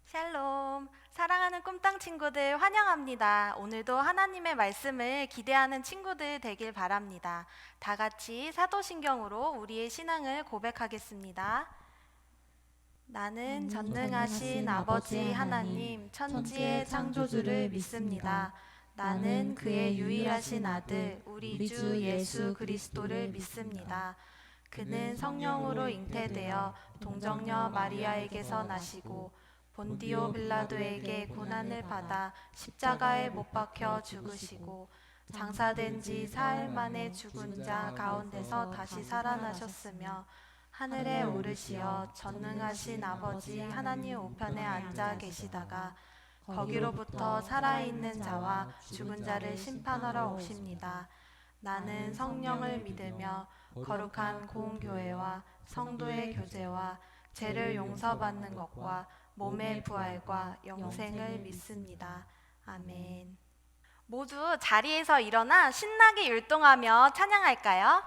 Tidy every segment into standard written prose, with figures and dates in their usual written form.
샬롬, 사랑하는 꿈땅 친구들 환영합니다. 오늘도 하나님의 말씀을 기대하는 친구들 되길 바랍니다. 다 같이 사도신경으로 우리의 신앙을 고백하겠습니다. 나는 전능하신 아버지 하나님, 천지의 창조주를 믿습니다. 나는 그의 유일하신 아들, 우리 주 예수 그리스도를 믿습니다. 그는 성령으로 잉태되어 동정녀 마리아에게서 나시고 본디오 빌라도에게 고난을 받아 십자가에 못 박혀 죽으시고 장사된 지 사흘 만에 죽은 자 가운데서 다시 살아나셨으며 하늘에 오르시어 전능하신 아버지 하나님 우편에 앉아 계시다가 거기로부터 살아있는 자와 죽은 자를 심판하러 오십니다. 나는 성령을 믿으며 거룩한 공교회와 성도의 교제와 죄를 용서받는 것과 몸의 부활과 영생을 믿습니다. 아멘. 모두 자리에서 일어나 신나게 율동하며 찬양할까요?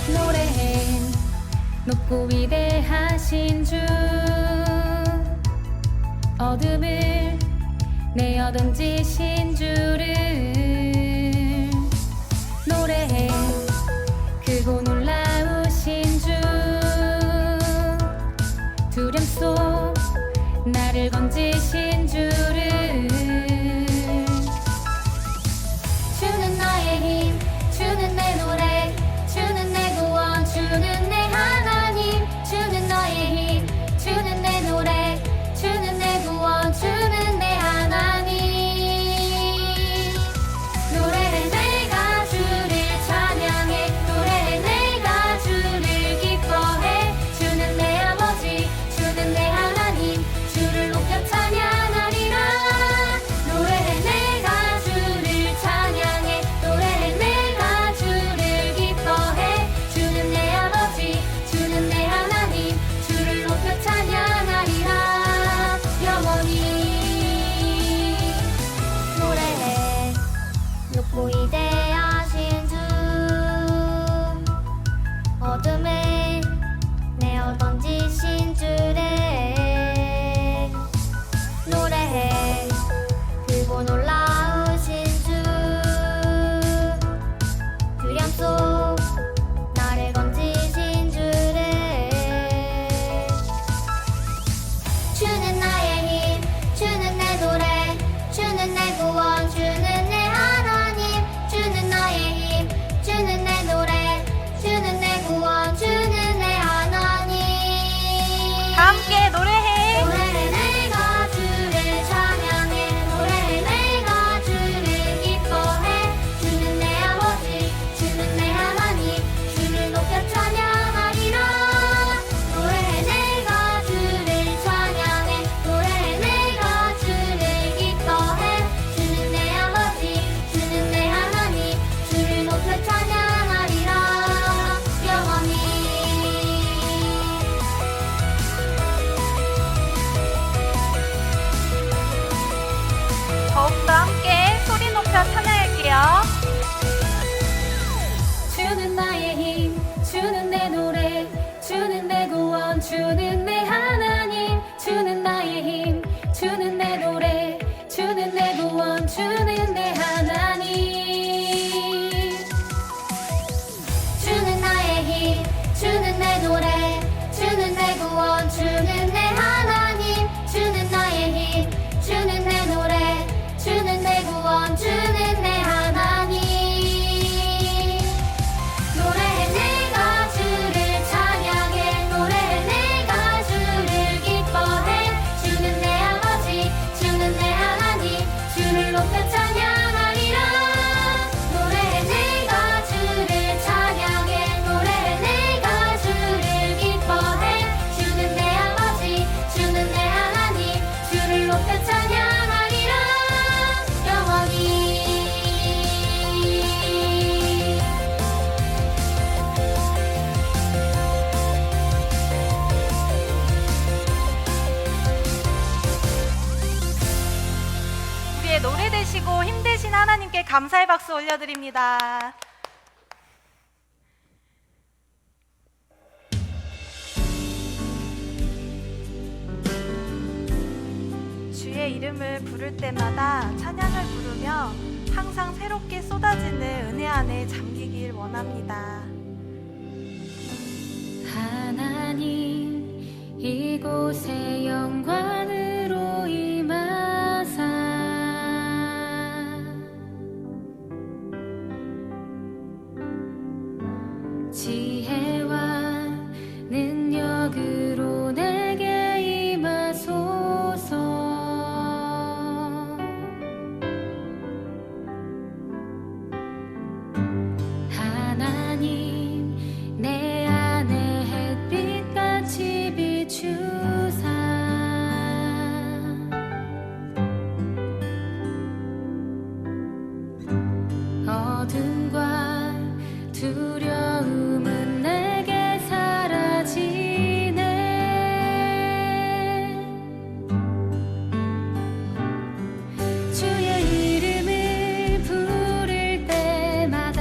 노래해 높고 위대하신 주, 어둠을 내어 던지신 주를 노래해, 크고 놀라우신 주, 두려움 속 나를 건지신 주를. 주는 나의 힘, 주는 내 노래, 주는 내 구원, 주는 내 하나님. 주는 너의 힘, 주는 내 노래, 주는 내 구원, 주는 내 하나님. 노래해 내가 주를 찬양해, 노래해 내가 주를 기뻐해. 주는 내 아버지, 주는 내 하나님, 주를 높여 찬양. 애쓰고 힘내신 하나님께 감사의 박수 올려드립니다. 주의 이름을 부를 때마다 찬양을 부르며 항상 새롭게 쏟아지는 은혜 안에 잠기길 원합니다. 하나님 이곳에 영광으로 임하사 지혜와 능력으로 내게 임하소서. 하나님 내 안에 햇빛같이 비추사 어둠과 두려움은 내게 사라지네. 주의 이름을 부를 때마다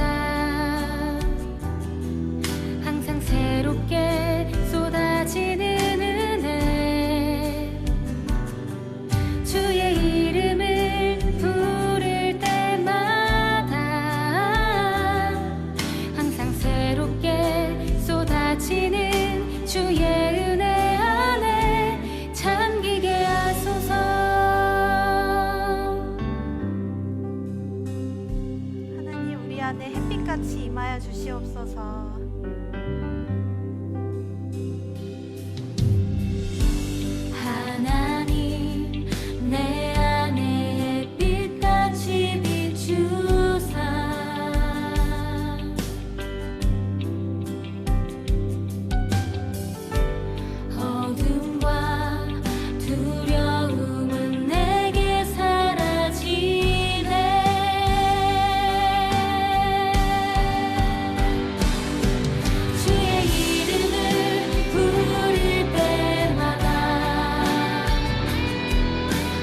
항상 새롭게 쏟아지는 은혜. 주의 이름을 부를 때마다 항상 새롭게 쏟아지는 주의 은혜 안에 잠기게 하소서. 하나님, 우리 안에 햇빛같이 임하여 주시옵소서. 하나님 내 안에 햇빛같이 비추사 어둠과 두려움은 내게 사라지네. 주의 이름을 부를 때마다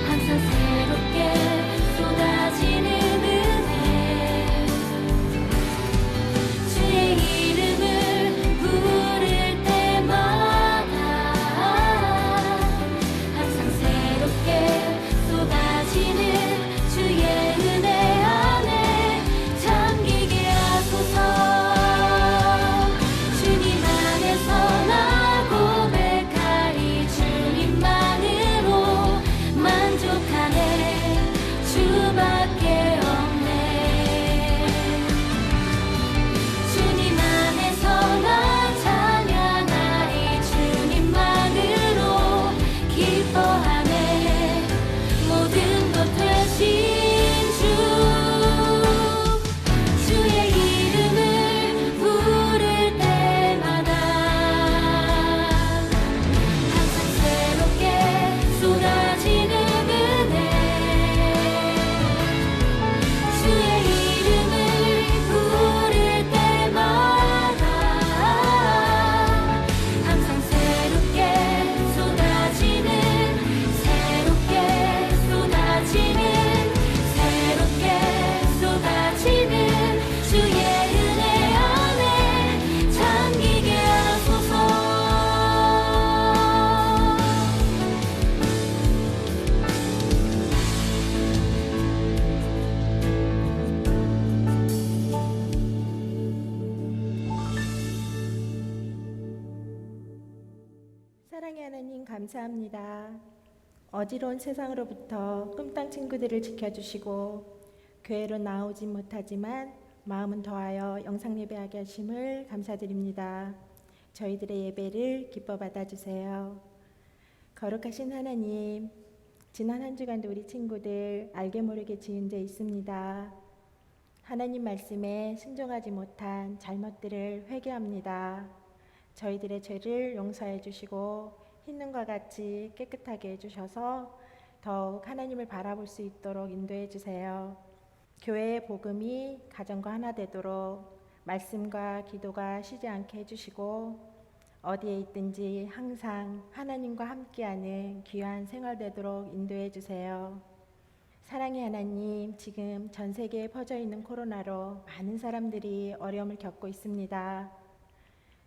항상 새롭게 쏟아지는 은혜. 주의 이름을 부를 때마다 항상 새롭게 쏟아지는 주의 은혜 안에 잠기게 하소서. 주님 안에서 나 고백하리. 주님만으로 만족하네. 주밖에 없네. 주님 안에서 나 찬양하리. 주님만으로 기뻐하네. 모든 것 되신 주. 주의 이름을 부를 때마다 항상 새롭게 쏟아지는 은혜. 주의 이름을 부를 때마다 항상 새롭게 쏟아지는 새롭게 쏟아지는 새롭게 쏟아지는 주의 은혜 안에 잠기게 하소서. 사랑의 하나님 감사합니다. 어지러운 세상으로부터 꿈땅 친구들을 지켜주시고 교회로 나오진 못하지만 마음은 더하여 영상 예배하게 하심을 감사드립니다. 저희들의 예배를 기뻐 받아주세요. 거룩하신 하나님, 지난 한 주간도 우리 친구들 알게 모르게 지은 죄 있습니다. 하나님 말씀에 순종하지 못한 잘못들을 회개합니다. 저희들의 죄를 용서해 주시고 흰눈과 같이 깨끗하게 해주셔서 더욱 하나님을 바라볼 수 있도록 인도해 주세요. 교회의 복음이 가정과 하나 되도록 말씀과 기도가 쉬지 않게 해주시고 어디에 있든지 항상 하나님과 함께하는 귀한 생활 되도록 인도해 주세요. 사랑의 하나님, 지금 전 세계에 퍼져 있는 코로나로 많은 사람들이 어려움을 겪고 있습니다.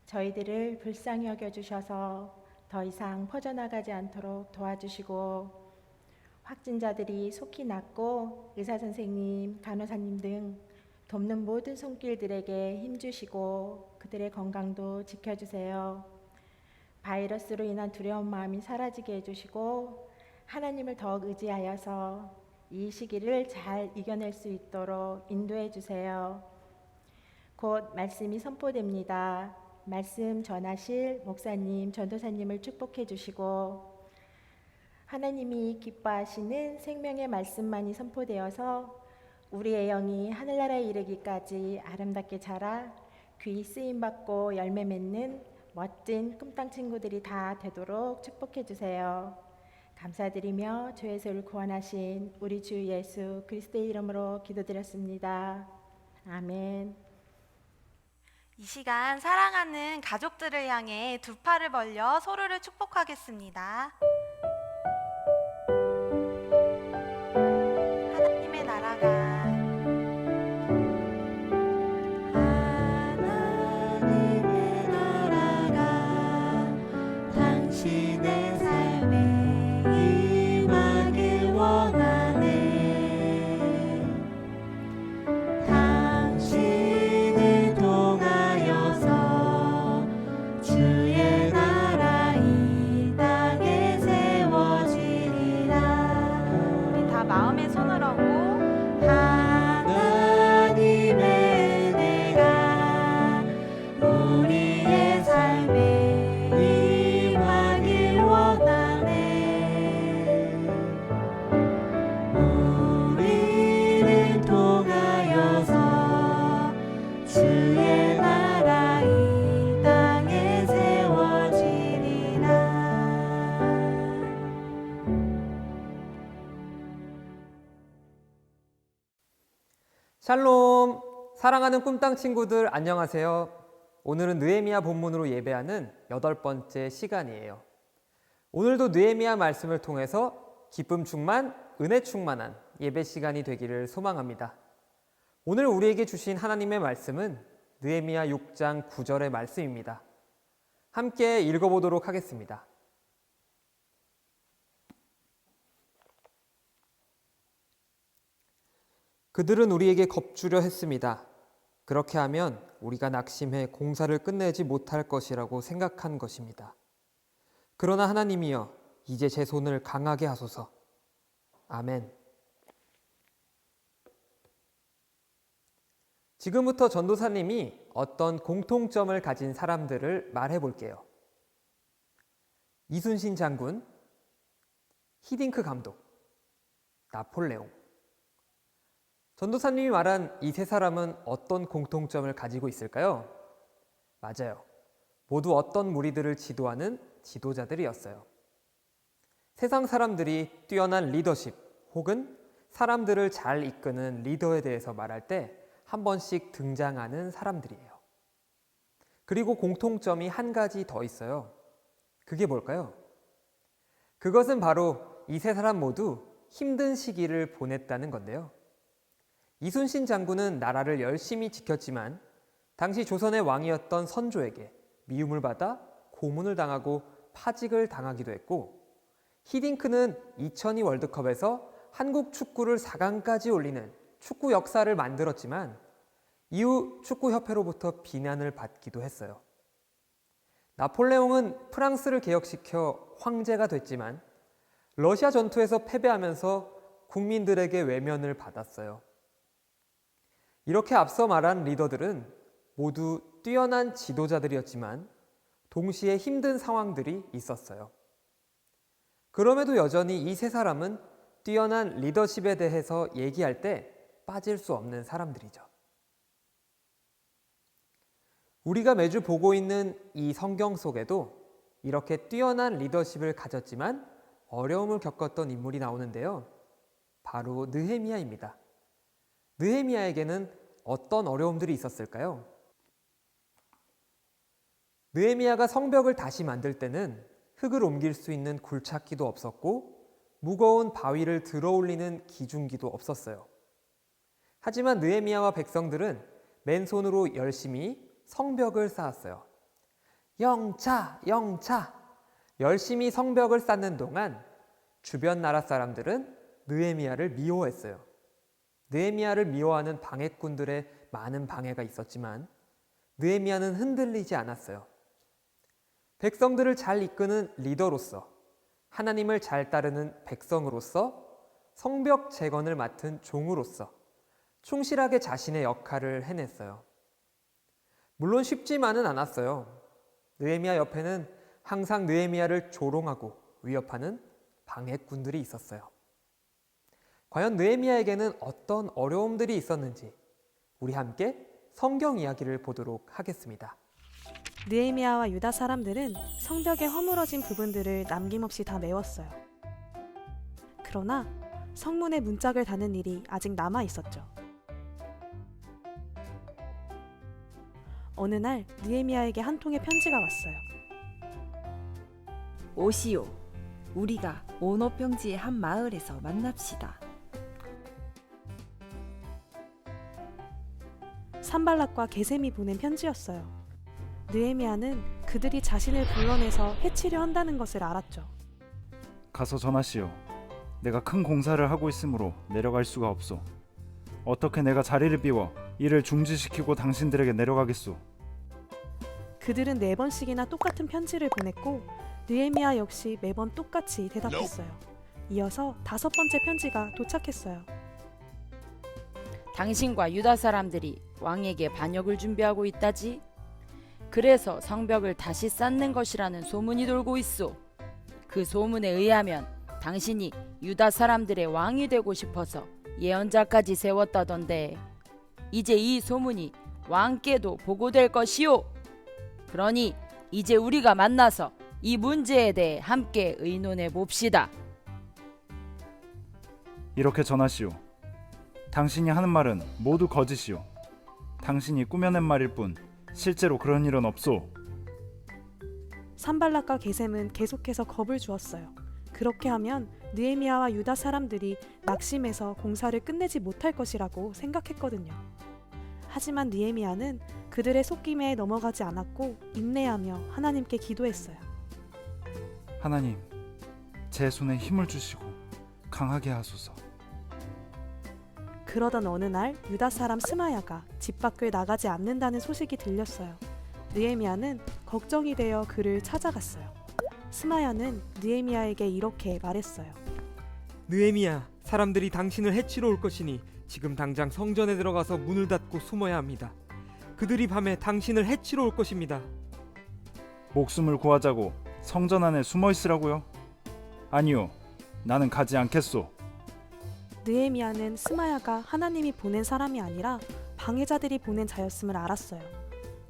저희들을 불쌍히 여겨주셔서 더 이상 퍼져나가지 않도록 도와주시고, 확진자들이 속히 낫고 의사 선생님, 간호사님 등 돕는 모든 손길들에게 힘주시고 그들의 건강도 지켜주세요. 바이러스로 인한 두려운 마음이 사라지게 해주시고 하나님을 더욱 의지하여서 이 시기를 잘 이겨낼 수 있도록 인도해 주세요. 곧 말씀이 선포됩니다. 말씀 전하실 목사님, 전도사님을 축복해 주시고 하나님이 기뻐하시는 생명의 말씀만이 선포되어서 우리의 영이 하늘나라에 이르기까지 아름답게 자라 귀히 쓰임받고 열매 맺는 멋진 꿈땅 친구들이 다 되도록 축복해 주세요. 감사드리며 주의 소를 구원하신 우리 주 예수 그리스도의 이름으로 기도드렸습니다. 아멘. 이 시간 사랑하는 가족들을 향해 두 팔을 벌려 서로를 축복하겠습니다. 하나님의 나라가 하나님의 나라가 당신의 삶에 임하길 원하네. 당신을 통하여서 주의 나라 이 땅에 세워지리라. 우리 다 마음의 손을 얹고 하나님의 은혜가 우리의 삶에 임하길 원하네. 우리를 통하여서 주의 나라 이 땅에 세워지리라. 샬롬! 사랑하는 꿈땅 친구들 안녕하세요. 오늘은 느헤미야 본문으로 예배하는 8번째 시간이에요. 오늘도 느헤미야 말씀을 통해서 기쁨 충만, 은혜 충만한 예배 시간이 되기를 소망합니다. 오늘 우리에게 주신 하나님의 말씀은 느헤미야 6장 9절의 말씀입니다. 함께 읽어보도록 하겠습니다. 그들은 우리에게 겁주려 했습니다. 그렇게 하면 우리가 낙심해 공사를 끝내지 못할 것이라고 생각한 것입니다. 그러나 하나님이여, 이제 제 손을 강하게 하소서. 아멘. 지금부터 전도사님이 어떤 공통점을 가진 사람들을 말해 볼게요. 이순신 장군, 히딩크 감독, 나폴레옹. 전도사님이 말한 이 세 사람은 어떤 공통점을 가지고 있을까요? 맞아요. 모두 어떤 무리들을 지도하는 지도자들이었어요. 세상 사람들이 뛰어난 리더십 혹은 사람들을 잘 이끄는 리더에 대해서 말할 때 한 번씩 등장하는 사람들이에요. 그리고 공통점이 한 가지 더 있어요. 그게 뭘까요? 그것은 바로 이 세 사람 모두 힘든 시기를 보냈다는 건데요. 이순신 장군은 나라를 열심히 지켰지만 당시 조선의 왕이었던 선조에게 미움을 받아 고문을 당하고 파직을 당하기도 했고, 히딩크는 2002 월드컵에서 한국 축구를 4강까지 올리는 축구 역사를 만들었지만 이후 축구협회로부터 비난을 받기도 했어요. 나폴레옹은 프랑스를 개혁시켜 황제가 됐지만 러시아 전투에서 패배하면서 국민들에게 외면을 받았어요. 이렇게 앞서 말한 리더들은 모두 뛰어난 지도자들이었지만 동시에 힘든 상황들이 있었어요. 그럼에도 여전히 이 세 사람은 뛰어난 리더십에 대해서 얘기할 때 빠질 수 없는 사람들이죠. 우리가 매주 보고 있는 이 성경 속에도 이렇게 뛰어난 리더십을 가졌지만 어려움을 겪었던 인물이 나오는데요. 바로 느헤미야입니다. 느헤미야에게는 어떤 어려움들이 있었을까요? 느헤미야가 성벽을 다시 만들 때는 흙을 옮길 수 있는 굴착기도 없었고 무거운 바위를 들어올리는 기중기도 없었어요. 하지만 느헤미야와 백성들은 맨손으로 열심히 성벽을 쌓았어요. 영차, 영차! 열심히 성벽을 쌓는 동안 주변 나라 사람들은 느헤미야를 미워했어요. 느헤미야를 미워하는 방해꾼들의 많은 방해가 있었지만 느헤미야는 흔들리지 않았어요. 백성들을 잘 이끄는 리더로서, 하나님을 잘 따르는 백성으로서, 성벽 재건을 맡은 종으로서 충실하게 자신의 역할을 해냈어요. 물론 쉽지만은 않았어요. 느헤미야 옆에는 항상 느헤미야를 조롱하고 위협하는 방해꾼들이 있었어요. 과연 느헤미야에게는 어떤 어려움들이 있었는지 우리 함께 성경 이야기를 보도록 하겠습니다. 느헤미야와 유다 사람들은 성벽의 허물어진 부분들을 남김없이 다 메웠어요. 그러나 성문에 문짝을 다는 일이 아직 남아 있었죠. 어느 날 느헤미야에게 한 통의 편지가 왔어요. 오시오, 우리가 오노평지의 한 마을에서 만납시다. 산발락과 게셈이 보낸 편지였어요. 느헤미야는 그들이 자신을 불러내서 해치려 한다는 것을 알았죠. 가서 전하시오. 내가 큰 공사를 하고 있으므로 내려갈 수가 없소. 어떻게 내가 자리를 비워 이를 중지시키고 당신들에게 내려가겠소. 그들은 4번씩이나 똑같은 편지를 보냈고 느헤미야 역시 매번 똑같이 대답했어요. 이어서 5번째 편지가 도착했어요. 당신과 유다 사람들이 왕에게 반역을 준비하고 있다지? 그래서 성벽을 다시 쌓는 것이라는 소문이 돌고 있소. 그 소문에 의하면 당신이 유다 사람들의 왕이 되고 싶어서 예언자까지 세웠다던데 이제 이 소문이 왕께도 보고될 것이오. 그러니 이제 우리가 만나서 이 문제에 대해 함께 의논해 봅시다. 이렇게 전하시오. 당신이 하는 말은 모두 거짓이오. 당신이 꾸며낸 말일 뿐 실제로 그런 일은 없소. 산발락과 게셈은 계속해서 겁을 주었어요. 그렇게 하면 느헤미야와 유다 사람들이 낙심해서 공사를 끝내지 못할 것이라고 생각했거든요. 하지만 느헤미야는 그들의 속임에 넘어가지 않았고 인내하며 하나님께 기도했어요. 하나님, 제 손에 힘을 주시고 강하게 하소서. 그러던 어느 날 유다 사람 스마야가 집 밖을 나가지 않는다는 소식이 들렸어요. 느헤미야는 걱정이 되어 그를 찾아갔어요. 스마야는 느헤미야에게 이렇게 말했어요. 느헤미야, 사람들이 당신을 해치러 올 것이니 지금 당장 성전에 들어가서 문을 닫고 숨어야 합니다. 그들이 밤에 당신을 해치러 올 것입니다. 목숨을 구하자고 성전 안에 숨어 있으라고요? 아니요, 나는 가지 않겠소. 느헤미야는 스마야가 하나님이 보낸 사람이 아니라 방해자들이 보낸 자였음을 알았어요.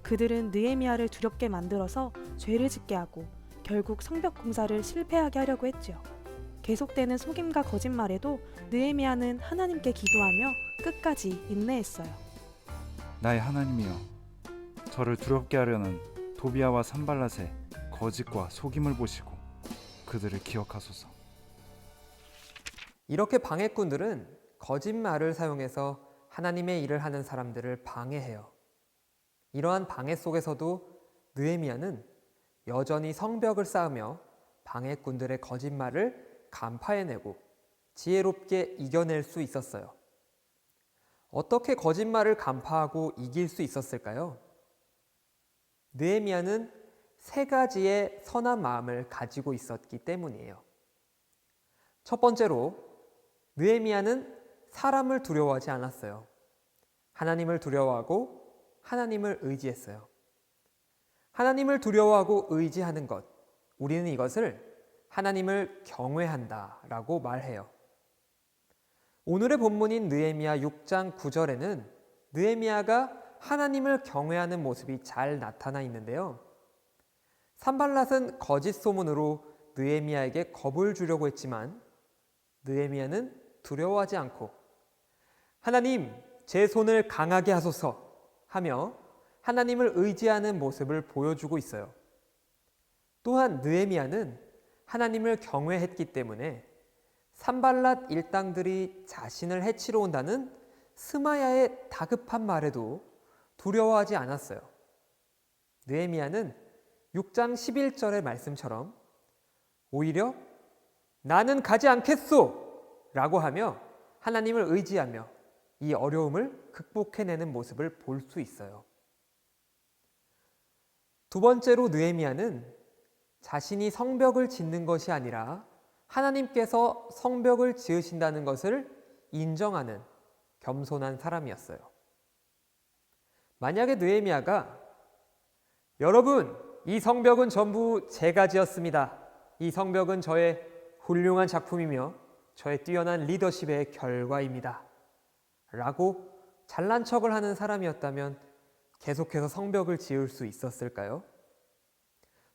그들은 느헤미야를 두렵게 만들어서 죄를 짓게 하고 결국 성벽 공사를 실패하게 하려고 했지요. 계속되는 속임과 거짓말에도 느헤미야는 하나님께 기도하며 끝까지 인내했어요. 나의 하나님이여, 저를 두렵게 하려는 도비아와 산발랏의 거짓과 속임을 보시고 그들을 기억하소서. 이렇게 방해꾼들은 거짓말을 사용해서 하나님의 일을 하는 사람들을 방해해요. 이러한 방해 속에서도 느헤미야는 여전히 성벽을 쌓으며 방해꾼들의 거짓말을 간파해내고 지혜롭게 이겨낼 수 있었어요. 어떻게 거짓말을 간파하고 이길 수 있었을까요? 느헤미야는 3가지의 선한 마음을 가지고 있었기 때문이에요. 첫 번째로 느헤미야는 사람을 두려워하지 않았어요. 하나님을 두려워하고 하나님을 의지했어요. 하나님을 두려워하고 의지하는 것, 우리는 이것을 하나님을 경외한다라고 말해요. 오늘의 본문인 느헤미야 6장 9절에는 느헤미야가 하나님을 경외하는 모습이 잘 나타나 있는데요. 산발랏은 거짓 소문으로 느헤미야에게 겁을 주려고 했지만 느헤미야는 두려워하지 않고 하나님, 제 손을 강하게 하소서 하며 하나님을 의지하는 모습을 보여주고 있어요. 또한 느헤미야는 하나님을 경외했기 때문에 산발랏 일당들이 자신을 해치러 온다는 스마야의 다급한 말에도 두려워하지 않았어요. 느헤미야는 6장 11절의 말씀처럼 오히려 나는 가지 않겠소! 라고 하며 하나님을 의지하며 이 어려움을 극복해내는 모습을 볼 수 있어요. 두 번째로 느헤미야는 자신이 성벽을 짓는 것이 아니라 하나님께서 성벽을 지으신다는 것을 인정하는 겸손한 사람이었어요. 만약에 느헤미야가 여러분, 이 성벽은 전부 제가 지었습니다. 이 성벽은 저의 훌륭한 작품이며 저의 뛰어난 리더십의 결과입니다. 라고 잘난 척을 하는 사람이었다면 계속해서 성벽을 지을 수 있었을까요?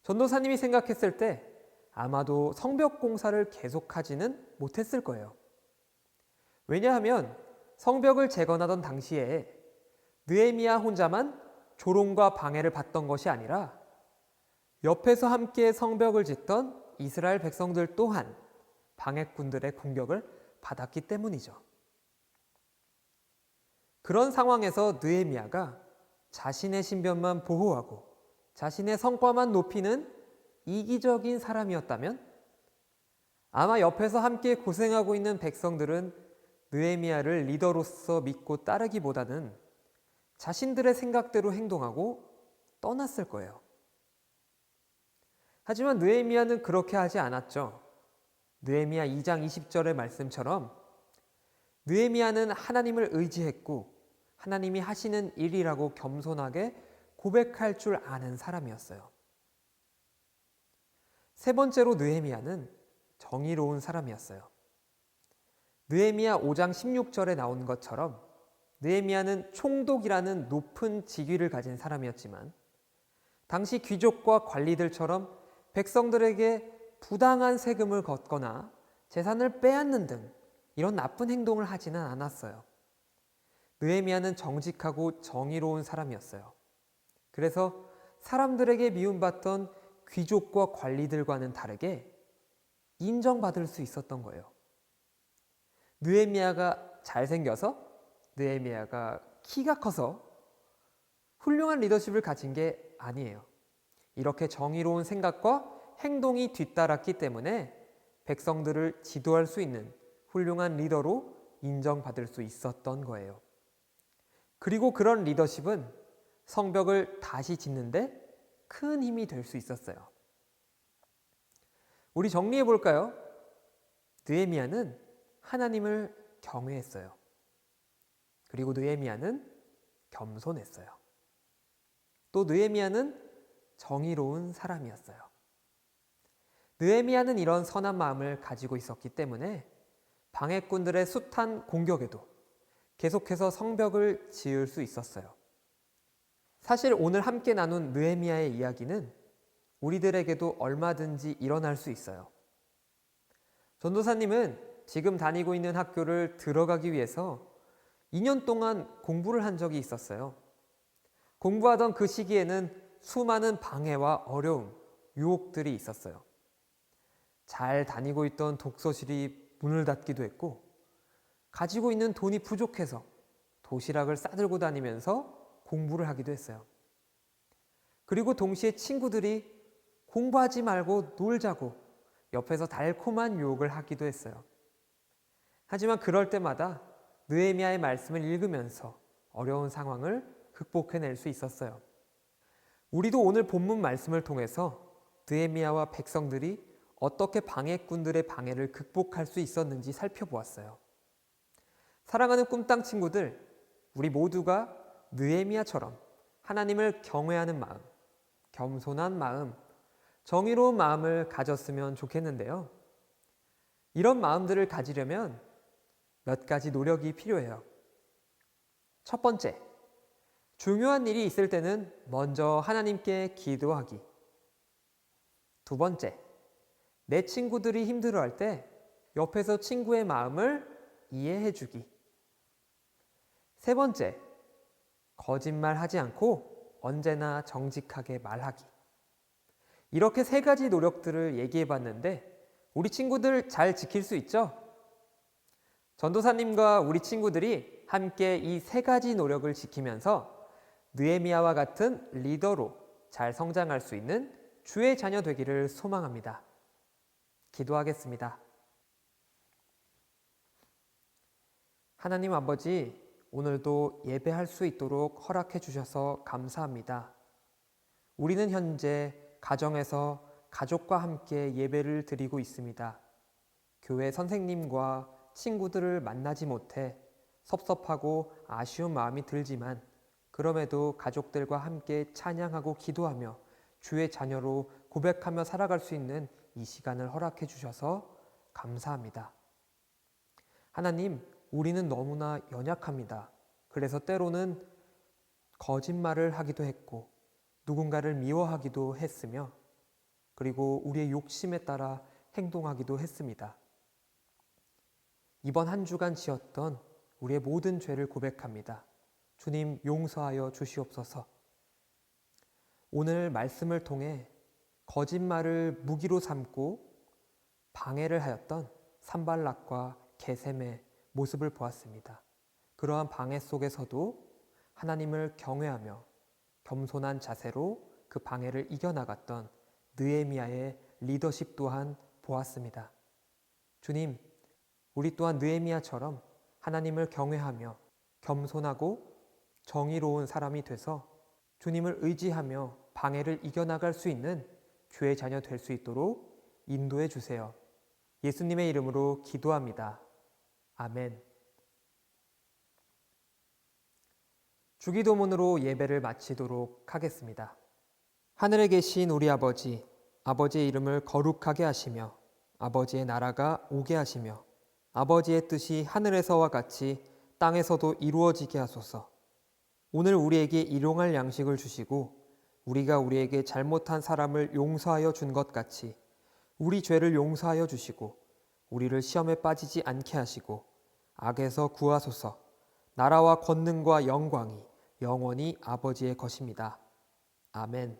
전도사님이 생각했을 때 아마도 성벽 공사를 계속하지는 못했을 거예요. 왜냐하면 성벽을 재건하던 당시에 느헤미야 혼자만 조롱과 방해를 받던 것이 아니라 옆에서 함께 성벽을 짓던 이스라엘 백성들 또한 방해꾼들의 공격을 받았기 때문이죠. 그런 상황에서 느헤미야가 자신의 신변만 보호하고 자신의 성과만 높이는 이기적인 사람이었다면 아마 옆에서 함께 고생하고 있는 백성들은 느헤미야를 리더로서 믿고 따르기보다는 자신들의 생각대로 행동하고 떠났을 거예요. 하지만 느헤미야는 그렇게 하지 않았죠. 느헤미야 2장 20절의 말씀처럼 느헤미야는 하나님을 의지했고 하나님이 하시는 일이라고 겸손하게 고백할 줄 아는 사람이었어요. 세 번째로 느헤미야는 정의로운 사람이었어요. 느헤미야 5장 16절에 나온 것처럼 느헤미야는 총독이라는 높은 직위를 가진 사람이었지만 당시 귀족과 관리들처럼 백성들에게 부당한 세금을 걷거나 재산을 빼앗는 등 이런 나쁜 행동을 하지는 않았어요. 느헤미야는 정직하고 정의로운 사람이었어요. 그래서 사람들에게 미움받던 귀족과 관리들과는 다르게 인정받을 수 있었던 거예요. 느헤미야가 잘생겨서, 느헤미야가 키가 커서 훌륭한 리더십을 가진 게 아니에요. 이렇게 정의로운 생각과 행동이 뒤따랐기 때문에 백성들을 지도할 수 있는 훌륭한 리더로 인정받을 수 있었던 거예요. 그리고 그런 리더십은 성벽을 다시 짓는데 큰 힘이 될 수 있었어요. 우리 정리해 볼까요? 느헤미야는 하나님을 경외했어요. 그리고 느헤미야는 겸손했어요. 또 느헤미야는 정의로운 사람이었어요. 느헤미야는 이런 선한 마음을 가지고 있었기 때문에 방해꾼들의 숱한 공격에도 계속해서 성벽을 지을 수 있었어요. 사실 오늘 함께 나눈 느헤미야의 이야기는 우리들에게도 얼마든지 일어날 수 있어요. 전도사님은 지금 다니고 있는 학교를 들어가기 위해서 2년 동안 공부를 한 적이 있었어요. 공부하던 그 시기에는 수많은 방해와 어려움, 유혹들이 있었어요. 잘 다니고 있던 독서실이 문을 닫기도 했고 가지고 있는 돈이 부족해서 도시락을 싸들고 다니면서 공부를 하기도 했어요. 그리고 동시에 친구들이 공부하지 말고 놀자고 옆에서 달콤한 유혹을 하기도 했어요. 하지만 그럴 때마다 느헤미야의 말씀을 읽으면서 어려운 상황을 극복해낼 수 있었어요. 우리도 오늘 본문 말씀을 통해서 느헤미야와 백성들이 어떻게 방해꾼들의 방해를 극복할 수 있었는지 살펴보았어요. 사랑하는 꿈땅 친구들, 우리 모두가 느헤미야처럼 하나님을 경외하는 마음, 겸손한 마음, 정의로운 마음을 가졌으면 좋겠는데요. 이런 마음들을 가지려면 몇 가지 노력이 필요해요. 첫 번째, 중요한 일이 있을 때는 먼저 하나님께 기도하기. 두 번째, 내 친구들이 힘들어할 때 옆에서 친구의 마음을 이해해주기. 세 번째, 거짓말하지 않고 언제나 정직하게 말하기. 이렇게 세 가지 노력들을 얘기해봤는데 우리 친구들 잘 지킬 수 있죠? 전도사님과 우리 친구들이 함께 이 세 가지 노력을 지키면서 느헤미야와 같은 리더로 잘 성장할 수 있는 주의 자녀 되기를 소망합니다. 기도하겠습니다. 하나님 아버지, 오늘도 예배할 수 있도록 허락해 주셔서 감사합니다. 우리는 현재 가정에서 가족과 함께 예배를 드리고 있습니다. 교회 선생님과 친구들을 만나지 못해 섭섭하고 아쉬운 마음이 들지만 그럼에도 가족들과 함께 찬양하고 기도하며 주의 자녀로 고백하며 살아갈 수 있는 이 시간을 허락해 주셔서 감사합니다. 하나님, 우리는 너무나 연약합니다. 그래서 때로는 거짓말을 하기도 했고 누군가를 미워하기도 했으며 그리고 우리의 욕심에 따라 행동하기도 했습니다. 이번 한 주간 지었던 우리의 모든 죄를 고백합니다. 주님, 용서하여 주시옵소서. 오늘 말씀을 통해 거짓말을 무기로 삼고 방해를 하였던 산발락과 게셈의 모습을 보았습니다. 그러한 방해 속에서도 하나님을 경외하며 겸손한 자세로 그 방해를 이겨나갔던 느헤미야의 리더십 또한 보았습니다. 주님, 우리 또한 느헤미야처럼 하나님을 경외하며 겸손하고 정의로운 사람이 돼서 주님을 의지하며 방해를 이겨나갈 수 있는 주의 자녀 될 수 있도록 인도해 주세요. 예수님의 이름으로 기도합니다. 아멘. 주기도문으로 예배를 마치도록 하겠습니다. 하늘에 계신 우리 아버지, 아버지의 이름을 거룩하게 하시며 아버지의 나라가 오게 하시며 아버지의 뜻이 하늘에서와 같이 땅에서도 이루어지게 하소서. 오늘 우리에게 일용할 양식을 주시고 우리가 우리에게 잘못한 사람을 용서하여 준 것 같이 우리 죄를 용서하여 주시고 우리를 시험에 빠지지 않게 하시고 악에서 구하소서. 나라와 권능과 영광이 영원히 아버지의 것입니다. 아멘.